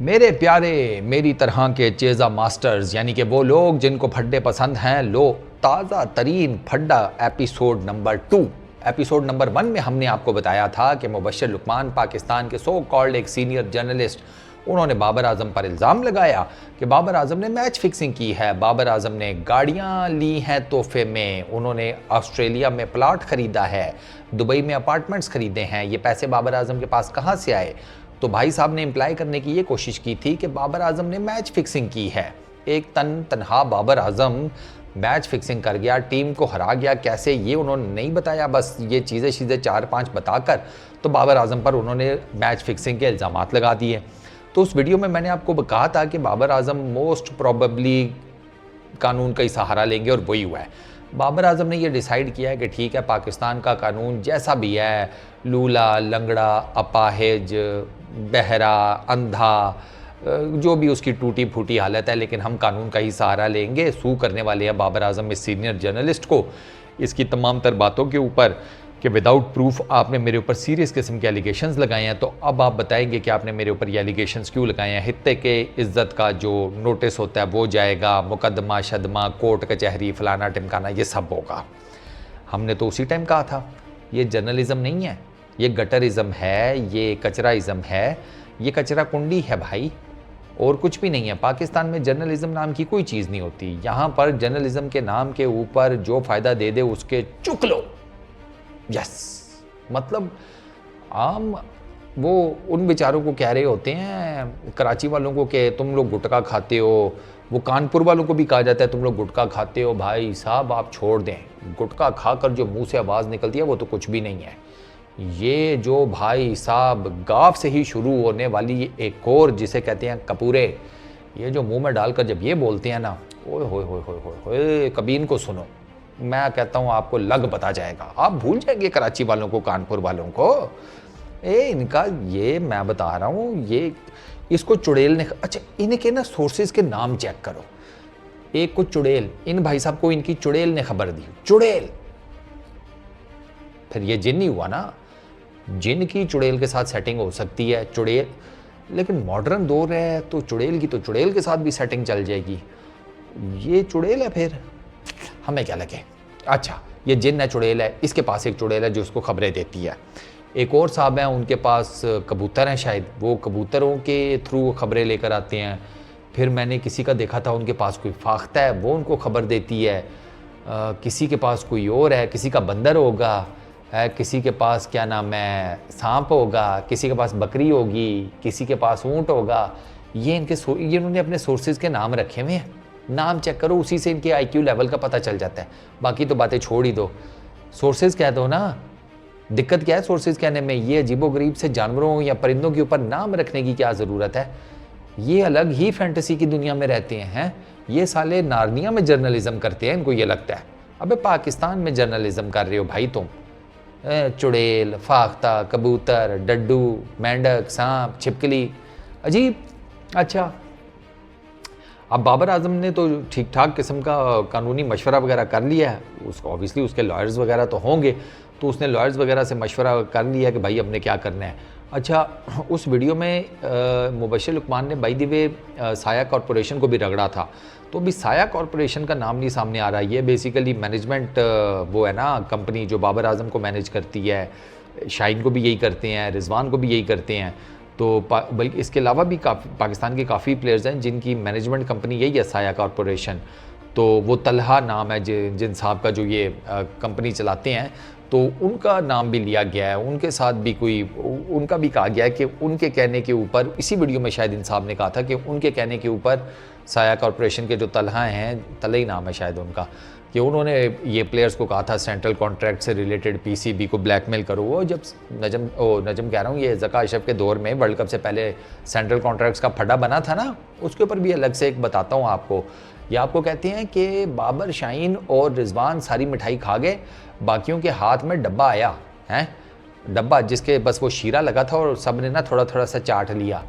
मेरे प्यारे मेरी तरह के चेज़ा मास्टर्स यानी कि वो लोग जिनको फड्डे पसंद हैं, लो ताज़ा तरीन फड्डा एपिसोड नंबर 2। एपिसोड नंबर 1 में हमने आपको बताया था कि मुबश्शिर लुकमान पाकिस्तान के सो कॉल्ड एक सीनियर जर्नलिस्ट, उन्होंने बाबर आजम पर इल्ज़ाम लगाया कि बाबर आजम ने मैच फिक्सिंग की है, बाबर आजम ने गाड़ियाँ ली हैं तोहफे में, उन्होंने ऑस्ट्रेलिया में प्लाट ख़रीदा है, दुबई में अपार्टमेंट्स ख़रीदे हैं, ये पैसे बाबर आजम के पास कहाँ से आए। तो भाई साहब ने इम्प्लाई करने की ये कोशिश की थी कि बाबर आजम ने मैच फिक्सिंग की है। एक तनहा बाबर आजम मैच फिक्सिंग कर गया, टीम को हरा गया, कैसे ये उन्होंने नहीं बताया, बस ये चीज़ें 4-5 बताकर तो बाबर आजम पर उन्होंने मैच फिक्सिंग के इल्ज़ाम लगा दिए। तो उस वीडियो में मैंने आपको कहा था कि बाबर आजम मोस्ट प्रॉबेबली कानून का ही सहारा लेंगे और वही हुआ है। बाबर आजम ने ये डिसाइड किया है कि ठीक है, पाकिस्तान का कानून जैसा भी है, लूला लंगड़ा अपाहिज बहरा अंधा जो भी उसकी टूटी फूटी हालत है, लेकिन हम कानून का ही सहारा लेंगे। सू करने वाले हैं बाबर आजम इस सीनियर जर्नलिस्ट को इसकी तमाम तर बातों के ऊपर कि विदाउट प्रूफ आपने मेरे ऊपर सीरियस किस्म के एलिगेशंस लगाए हैं। तो अब आप बताएंगे कि आपने मेरे ऊपर ये एलिगेशंस क्यों लगाए हैं। हित्ते के इज़्ज़त का जो नोटिस होता है वो जाएगा, मुकदमा शदमा कोर्ट कचहरी फलाना टिमकाना ये सब होगा। हमने तो उसी टाइम कहा था ये जर्नलिज्म नहीं है, ये गटरिज्म है, ये कचराइज्म है, ये कचरा कुंडी है भाई, और कुछ भी नहीं है। पाकिस्तान में जर्नलिज्म नाम की कोई चीज़ नहीं होती। यहाँ पर जर्नलिज्म के नाम के ऊपर जो फ़ायदा दे दे उसके चुक लो। यस, मतलब आम वो उन बेचारों को कह रहे होते हैं, कराची वालों को, कि तुम लोग गुटखा खाते हो। वो कानपुर वालों को भी कहा जाता है तुम लोग गुटखा खाते हो। भाई साहब आप छोड़ दें, गुटखा खाकर जो मुंह से आवाज़ निकलती है वो तो कुछ भी नहीं है। ये जो भाई साहब गाफ से ही शुरू होने वाली एक और जिसे कहते हैं कपूरे, ये जो मुंह में डालकर जब ये बोलते हैं ना, ओए होए होए होए होए होए, कभी इनको सुनो, मैं कहता हूँ आपको लग पता जाएगा, आप भूल जाएंगे कराची वालों को, कानपुर वालों को। इनका ये मैं बता रहा हूँ, ये इसको चुड़ैल ने, अच्छा इनके ना सोर्सेज के नाम चेक करो। एक को चुड़ैल, इन भाई साहब को इनकी चुड़ैल ने खबर दी, चुड़ैल। फिर ये जिन नहीं हुआ ना, जिन की चुड़ैल के साथ सेटिंग हो सकती है, चुड़ैल, लेकिन मॉडर्न दौर है तो चुड़ैल की तो चुड़ैल के साथ भी सेटिंग चल जाएगी। ये चुड़ैल है, फिर हमें क्या लगे। अच्छा ये जिन है, चुड़ैल है, इसके पास एक चुड़ैल है जो उसको खबरें देती है। एक और साहब हैं, उनके पास कबूतर हैं, शायद वो कबूतरों के थ्रू खबरें लेकर आते हैं। फिर मैंने किसी का देखा था उनके पास कोई फाख्ता है, वो उनको खबर देती है। किसी के पास कोई और है, किसी का बंदर होगा है, किसी के पास क्या नाम है सांप होगा, किसी के पास बकरी होगी, किसी के पास ऊँट होगा। ये ये इन्होंने अपने सोर्सेज के नाम रखे हुए हैं। नाम चेक करो, उसी से इनके IQ लेवल का पता चल जाता है। बाकी तो बातें छोड़ ही दो, सोर्सेज कह दो ना। दिक्कत क्या है सोर्सेज कहने में? ये अजीबोगरीब से जानवरों या परिंदों के ऊपर नाम रखने की क्या ज़रूरत है? ये अलग ही फैंटेसी की दुनिया में रहते हैं। ये साले नारनिया में जर्नलिज्म करते हैं, इनको ये लगता है। अबे पाकिस्तान में जर्नलिज्म कर रहे हो भाई तुम। चुड़ैल, फाख्ता, कबूतर, डड्डू, मेंढक, सांप, छिपकली, अजीब। अच्छा अब बाबर आजम ने तो ठीक ठाक किस्म का कानूनी मशवरा वगैरह कर लिया है, उसको ऑब्वियसली उसके लॉयर्स वगैरह तो होंगे, तो उसने लॉयर्स वगैरह से मशवरा कर लिया कि भाई अपने क्या करना है। अच्छा उस वीडियो में मुबश्शिर लुकमान ने बाय द वे साया कॉरपोरेशन को भी रगड़ा था। तो अभी साया कॉरपोरेशन का नाम नहीं सामने आ रहा। ये बेसिकली मैनेजमेंट वो है ना, कंपनी जो बाबर आजम को मैनेज करती है। शाहीन को भी यही करते हैं, रिजवान को भी यही करते हैं। तो बल्कि इसके अलावा भी पाकिस्तान के काफ़ी प्लेयर्स हैं जिनकी मैनेजमेंट कंपनी यही है, साया कॉरपोरेशन। तो वो तलहा नाम है जिन साहब का जो ये कंपनी चलाते हैं, तो उनका नाम भी लिया गया है। उनके साथ भी उनका भी कहा गया है कि उनके कहने के ऊपर, इसी वीडियो में शायद इन साहब ने कहा था कि उनके कहने के ऊपर साया कॉरपोरेशन के जो तलहा हैं, तलई नाम है शायद उनका, कि उन्होंने ये प्लेयर्स को कहा था सेंट्रल कॉन्ट्रैक्ट से रिलेटेड PCB को ब्लैकमेल करो। वो जब नजम कह रहा हूँ, ये ज़का अशरफ के दौर में वर्ल्ड कप से पहले सेंट्रल कॉन्ट्रैक्ट्स का फटा बना था ना, उसके ऊपर भी अलग से एक बताता हूँ आपको। ये आपको कहते हैं कि बाबर, शाहीन और रिजवान सारी मिठाई खा गए, बाकियों के हाथ में डब्बा आया है, डब्बा जिसके बस वो शीरा लगा था और सब ने ना थोड़ा थोड़ा सा चाट लिया।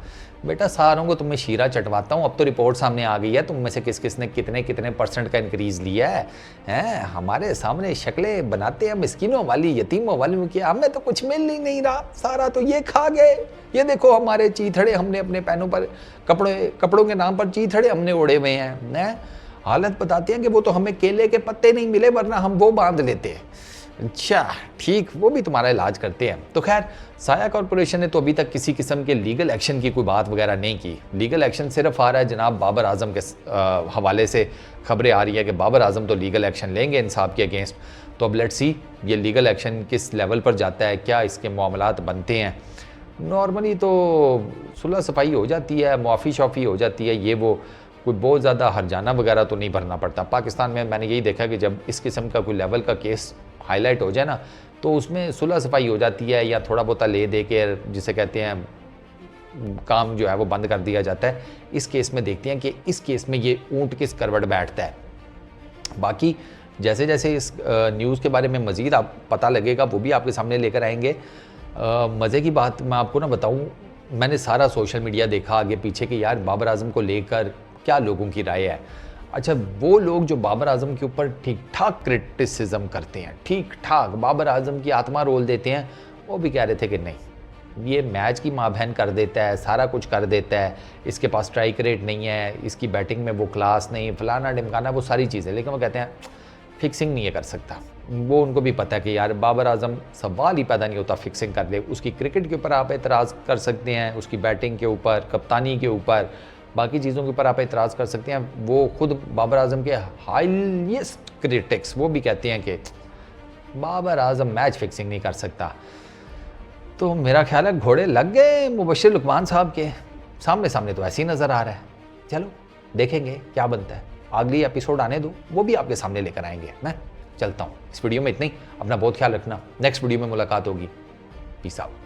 बेटा सारों को तुम्हें शीरा चटवाता हूँ, अब तो रिपोर्ट सामने आ गई है तुम में से किस किस ने कितने कितने % का इंक्रीज लिया है। हैं हमारे सामने शक्लें बनाते हैं मिस्किनों वाली, यतीमों वाली कि हमें तो कुछ मिल ही नहीं रहा, सारा तो ये खा गए। ये देखो हमारे चीथड़े, हमने अपने पैनों पर कपड़ों के नाम पर चीथड़े हमने ओढ़े हुए हैं। हालत बताते हैं कि वो तो हमें केले के पत्ते नहीं मिले वरना हम वो बांध लेते हैं। अच्छा ठीक, वो भी तुम्हारा इलाज करते हैं। तो खैर साया कॉरपोरेशन ने तो अभी तक किसी किस्म के लीगल एक्शन की कोई बात वगैरह नहीं की। लीगल एक्शन सिर्फ आ रहा है जनाब बाबर आजम के हवाले से खबरें आ रही है कि बाबर आजम तो लीगल एक्शन लेंगे इंसाफ के अगेंस्ट। तो अब लेट्स सी ये लीगल एक्शन किस लेवल पर जाता है, क्या इसके मामलात बनते हैं। नॉर्मली तो सुलह सफाई हो जाती है, मुआफ़ी शॉफ़ी हो जाती है, ये वो कोई बहुत ज़्यादा हरजाना वगैरह तो नहीं भरना पड़ता। पाकिस्तान में मैंने यही देखा कि जब इस किस्म का कोई लेवल का केस हाईलाइट हो जाए ना तो उसमें सुलह सफाई हो जाती है या थोड़ा बहुत ले दे के जिसे कहते हैं काम जो है वो बंद कर दिया जाता है। इस केस में देखते हैं कि इस केस में ये ऊँट किस करवट बैठता है। बाकी जैसे जैसे इस न्यूज़ के बारे में मज़ीद आप पता लगेगा वो भी आपके सामने लेकर आएंगे। मज़े की बात मैं आपको ना बताऊँ, मैंने सारा सोशल मीडिया देखा आगे पीछे कि यार बाबर आजम को लेकर क्या लोगों की राय है। अच्छा वो लोग जो बाबर आजम के ऊपर ठीक ठाक क्रिटिसिज्म करते हैं, ठीक ठाक बाबर आजम की आत्मा रोल देते हैं, वो भी कह रहे थे कि नहीं ये मैच की माँ बहन कर देता है, सारा कुछ कर देता है, इसके पास स्ट्राइक रेट नहीं है, इसकी बैटिंग में वो क्लास नहीं, फलाना ढिमकाना, वो सारी चीज़ें। लेकिन वो कहते हैं फिक्सिंग नहीं है कर सकता। वो उनको भी पता है कि यार बाबर आजम सवाल ही पैदा नहीं होता फिक्सिंग कर ले। उसकी क्रिकेट के ऊपर आप एतराज़ कर सकते हैं, उसकी बैटिंग के ऊपर, कप्तानी के ऊपर, बाकी चीज़ों के ऊपर आप एतराज़ कर सकते हैं। वो खुद बाबर आजम के हाईएस्ट क्रिटिक्स वो भी कहते हैं कि बाबर आजम मैच फिक्सिंग नहीं कर सकता। तो मेरा ख्याल है घोड़े लग गए मुबश्शिर लुकमान साहब के सामने। सामने तो ऐसे ही नज़र आ रहा है। चलो देखेंगे क्या बनता है, अगली एपिसोड आने दो, वो भी आपके सामने लेकर आएंगे। मैं चलता हूँ, इस वीडियो में इतना ही। अपना बहुत ख्याल रखना, नेक्स्ट वीडियो में मुलाकात होगी। Peace out.